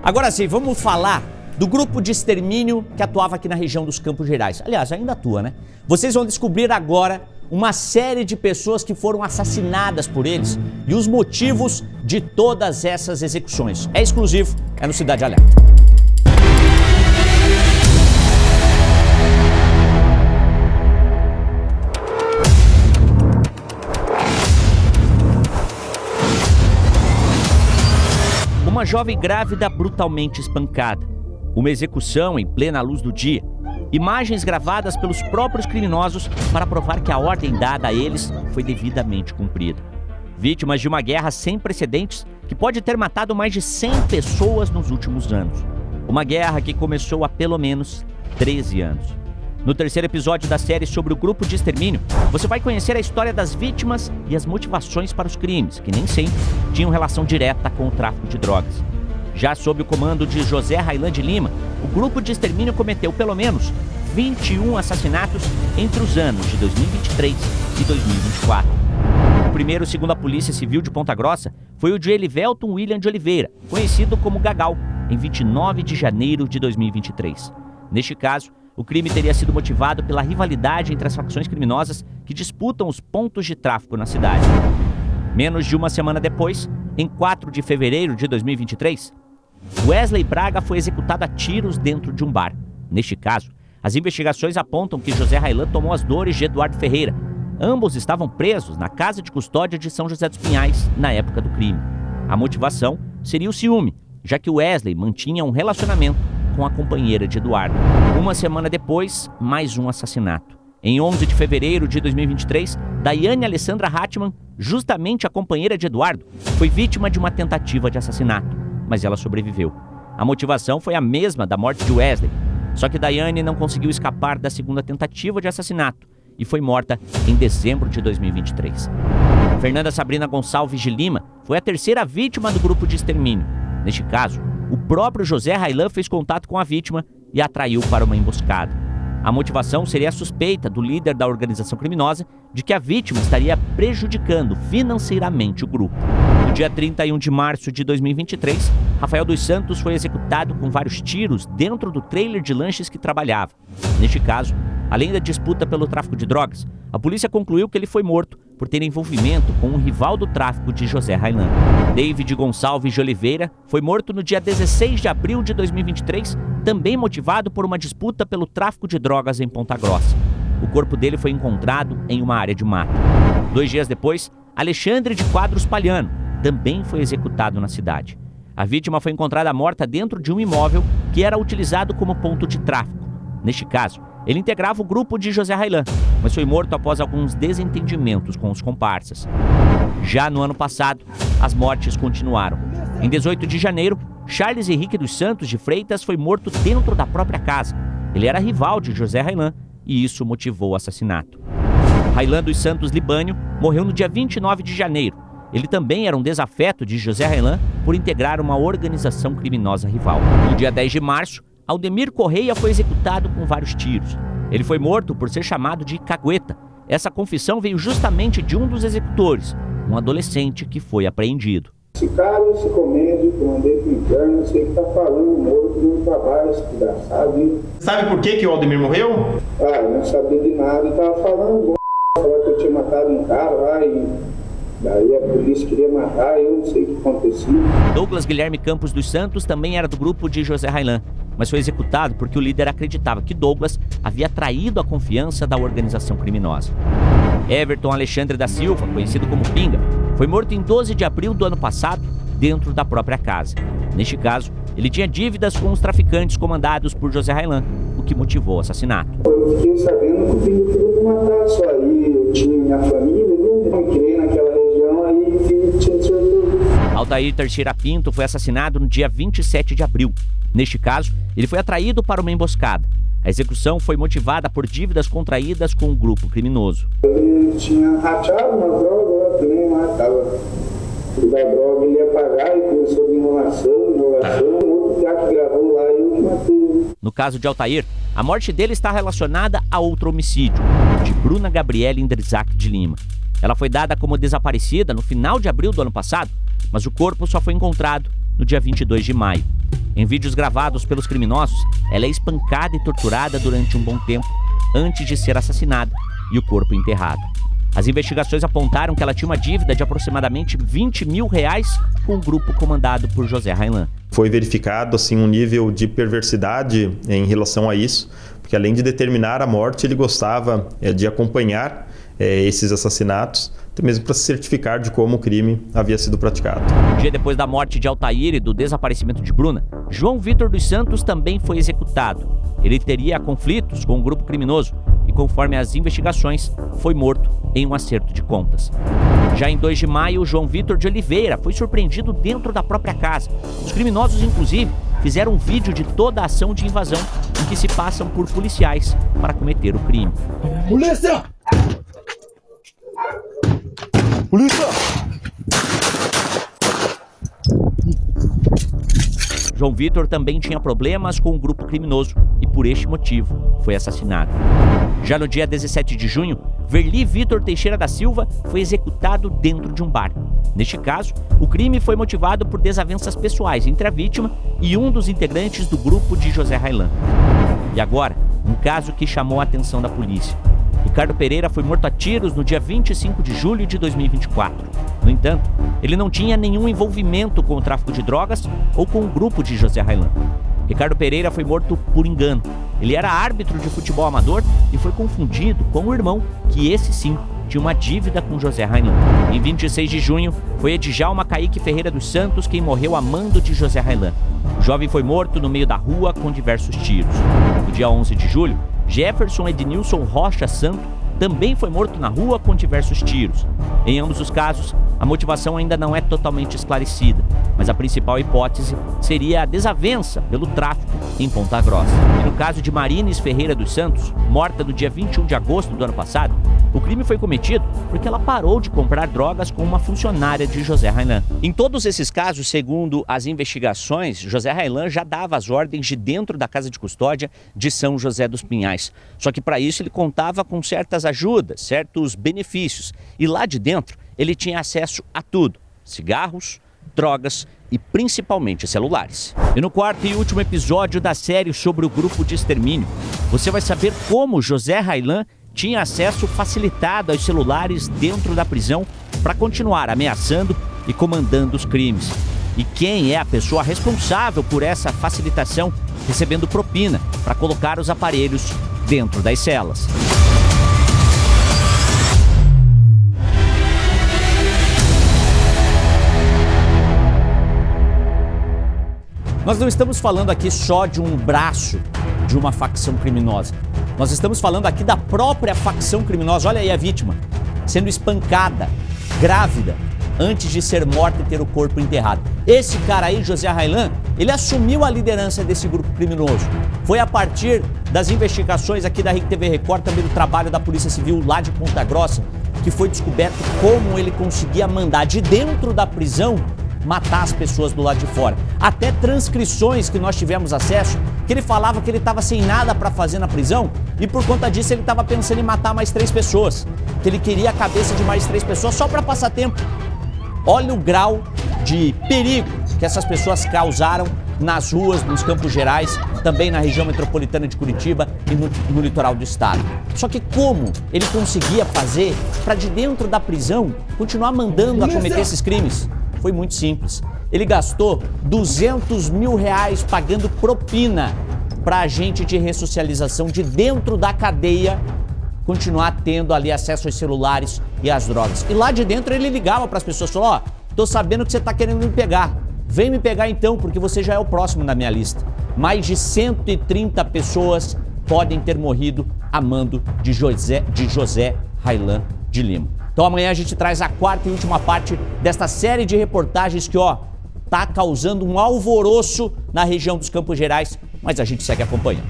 Agora sim, vamos falar do grupo de extermínio que atuava aqui na região dos Campos Gerais. Aliás, ainda atua, né? Vocês vão descobrir agora uma série de pessoas que foram assassinadas por eles e os motivos de todas essas execuções. É exclusivo, é no Cidade Alerta. Uma jovem grávida brutalmente espancada. Uma execução em plena luz do dia. Imagens gravadas pelos próprios criminosos para provar que a ordem dada a eles foi devidamente cumprida. Vítimas de uma guerra sem precedentes que pode ter matado mais de 100 pessoas nos últimos anos. Uma guerra que começou há pelo menos 13 anos. No terceiro episódio da série sobre o grupo de extermínio, você vai conhecer a história das vítimas e as motivações para os crimes, que nem sempre tinham relação direta com o tráfico de drogas. Já sob o comando de José Raylan de Lima, o grupo de extermínio cometeu pelo menos 21 assassinatos entre os anos de 2023 e 2024. O primeiro, segundo a Polícia Civil de Ponta Grossa, foi o de Elivelton William de Oliveira, conhecido como Gagal, em 29 de janeiro de 2023. Neste caso, o crime teria sido motivado pela rivalidade entre as facções criminosas que disputam os pontos de tráfico na cidade. Menos de uma semana depois, em 4 de fevereiro de 2023, Wesley Braga foi executado a tiros dentro de um bar. Neste caso, as investigações apontam que José Raylan tomou as dores de Eduardo Ferreira. Ambos estavam presos na casa de custódia de São José dos Pinhais na época do crime. A motivação seria o ciúme, já que Wesley mantinha um relacionamento com a companheira de Eduardo. Uma semana depois, mais um assassinato. Em 11 de fevereiro de 2023, Daiane Alessandra Hatman, justamente a companheira de Eduardo, foi vítima de uma tentativa de assassinato, mas ela sobreviveu. A motivação foi a mesma da morte de Wesley, só que Daiane não conseguiu escapar da segunda tentativa de assassinato e foi morta em dezembro de 2023. Fernanda Sabrina Gonçalves de Lima foi a terceira vítima do grupo de extermínio. Neste caso, o próprio José Raylan fez contato com a vítima e a atraiu para uma emboscada. A motivação seria a suspeita do líder da organização criminosa de que a vítima estaria prejudicando financeiramente o grupo. No dia 31 de março de 2023, Rafael dos Santos foi executado com vários tiros dentro do trailer de lanches que trabalhava. Neste caso, além da disputa pelo tráfico de drogas, a polícia concluiu que ele foi morto por ter envolvimento com um rival do tráfico de José Raylan. David Gonçalves de Oliveira foi morto no dia 16 de abril de 2023, também motivado por uma disputa pelo tráfico de drogas em Ponta Grossa. O corpo dele foi encontrado em uma área de mata. 2 dias depois, Alexandre de Quadros Palhano também foi executado na cidade. A vítima foi encontrada morta dentro de um imóvel que era utilizado como ponto de tráfico. Neste caso, ele integrava o grupo de José Raylan, mas foi morto após alguns desentendimentos com os comparsas. Já no ano passado, as mortes continuaram. Em 18 de janeiro, Charles Henrique dos Santos de Freitas foi morto dentro da própria casa. Ele era rival de José Raylan e isso motivou o assassinato. Raylan dos Santos Libânio morreu no dia 29 de janeiro. Ele também era um desafeto de José Raylan por integrar uma organização criminosa rival. No dia 10 de março, Aldemir Correia foi executado com vários tiros. Ele foi morto por ser chamado de cagueta. Essa confissão veio justamente de um dos executores, um adolescente que foi apreendido. Esse cara se comende, que eu andei pro inferno, não sei o que tá falando, morto, não trabalha, esse desgraçado. Sabe por que o Aldemir morreu? Ah, eu não sabia de nada, ele tava falando, falou que eu tinha matado um cara lá e daí a polícia queria matar, eu não sei o que aconteceu. Douglas Guilherme Campos dos Santos também era do grupo de José Raylan, mas foi executado porque o líder acreditava que Douglas havia traído a confiança da organização criminosa. Everton Alexandre da Silva, conhecido como Pinga, foi morto em 12 de abril do ano passado, dentro da própria casa. Neste caso, ele tinha dívidas com os traficantes comandados por José Raylan, o que motivou o assassinato. Eu fiquei sabendo que o Pinga queria me matar, só aí eu tinha minha família, eu criei naquela região, aí tinha certeza. Altair Teixeira Pinto foi assassinado no dia 27 de abril. Neste caso, ele foi atraído para uma emboscada. A execução foi motivada por dívidas contraídas com o grupo criminoso. Ele tinha rachado uma droga, eu também matava. Da droga ele ia pagar e começou de enrolação, outro cara que gravou lá e eu que matei. No caso de Altair, a morte dele está relacionada a outro homicídio, de Bruna Gabriela Indrizac de Lima. Ela foi dada como desaparecida no final de abril do ano passado, mas o corpo só foi encontrado no dia 22 de maio. Em vídeos gravados pelos criminosos, ela é espancada e torturada durante um bom tempo, antes de ser assassinada e o corpo enterrado. As investigações apontaram que ela tinha uma dívida de aproximadamente R$20 mil com o grupo comandado por José Raylan. Foi verificado assim, um nível de perversidade em relação a isso, porque além de determinar a morte, ele gostava de acompanhar esses assassinatos, até mesmo para se certificar de como o crime havia sido praticado. Um dia depois da morte de Altair e do desaparecimento de Bruna, João Vitor dos Santos também foi executado. Ele teria conflitos com o grupo criminoso e, conforme as investigações, foi morto em um acerto de contas. Já em 2 de maio, João Vitor de Oliveira foi surpreendido dentro da própria casa. Os criminosos, inclusive, fizeram um vídeo de toda a ação de invasão em que se passam por policiais para cometer o crime. Polícia! Polícia! João Vitor também tinha problemas com o grupo criminoso e, por este motivo, foi assassinado. Já no dia 17 de junho, Verli Vitor Teixeira da Silva foi executado dentro de um bar. Neste caso, o crime foi motivado por desavenças pessoais entre a vítima e um dos integrantes do grupo de José Raylan. E agora, um caso que chamou a atenção da polícia. Ricardo Pereira foi morto a tiros no dia 25 de julho de 2024. No entanto, ele não tinha nenhum envolvimento com o tráfico de drogas ou com o grupo de José Raylan. Ricardo Pereira foi morto por engano. Ele era árbitro de futebol amador e foi confundido com o irmão, que esse sim tinha uma dívida com José Raylan. Em 26 de junho, foi Edjalma Caíque Ferreira dos Santos quem morreu a mando de José Raylan. O jovem foi morto no meio da rua com diversos tiros. No dia 11 de julho, Jefferson Ednilson Rocha Santo também foi morto na rua com diversos tiros. Em ambos os casos, a motivação ainda não é totalmente esclarecida, mas a principal hipótese seria a desavença pelo tráfico em Ponta Grossa. E no caso de Marines Ferreira dos Santos, morta no dia 21 de agosto do ano passado, o crime foi cometido porque ela parou de comprar drogas com uma funcionária de José Raylan. Em todos esses casos, segundo as investigações, José Raylan já dava as ordens de dentro da casa de custódia de São José dos Pinhais. Só que para isso ele contava com certas ajudas, certos benefícios. E lá de dentro ele tinha acesso a tudo: cigarros, drogas e principalmente celulares. E no quarto e último episódio da série sobre o grupo de extermínio, você vai saber como José Raylan tinha acesso facilitado aos celulares dentro da prisão para continuar ameaçando e comandando os crimes. E quem é a pessoa responsável por essa facilitação, recebendo propina para colocar os aparelhos dentro das celas. Nós não estamos falando aqui só de um braço de uma facção criminosa. Nós estamos falando aqui da própria facção criminosa. Olha aí a vítima, sendo espancada, grávida, antes de ser morta e ter o corpo enterrado. Esse cara aí, José Raylan, ele assumiu a liderança desse grupo criminoso. Foi a partir das investigações aqui da RIC-TV Record, também do trabalho da Polícia Civil lá de Ponta Grossa, que foi descoberto como ele conseguia mandar de dentro da prisão matar as pessoas do lado de fora. Até transcrições que nós tivemos acesso, que ele falava que ele estava sem nada para fazer na prisão e por conta disso ele estava pensando em matar mais 3 pessoas. Que ele queria a cabeça de mais 3 pessoas só para passar tempo. Olha o grau de perigo que essas pessoas causaram nas ruas, nos Campos Gerais, também na região metropolitana de Curitiba e no litoral do estado. Só que como ele conseguia fazer para de dentro da prisão continuar mandando a cometer esses crimes? Foi muito simples. Ele gastou R$200 mil pagando propina para agente de ressocialização de dentro da cadeia continuar tendo ali acesso aos celulares e às drogas. E lá de dentro ele ligava para as pessoas, falou: ó, tô sabendo que você tá querendo me pegar. Vem me pegar então, porque você já é o próximo na minha lista. Mais de 130 pessoas podem ter morrido a mando de José Raylan de Lima. Então amanhã a gente traz a quarta e última parte desta série de reportagens que, ó, tá causando um alvoroço na região dos Campos Gerais, mas a gente segue acompanhando.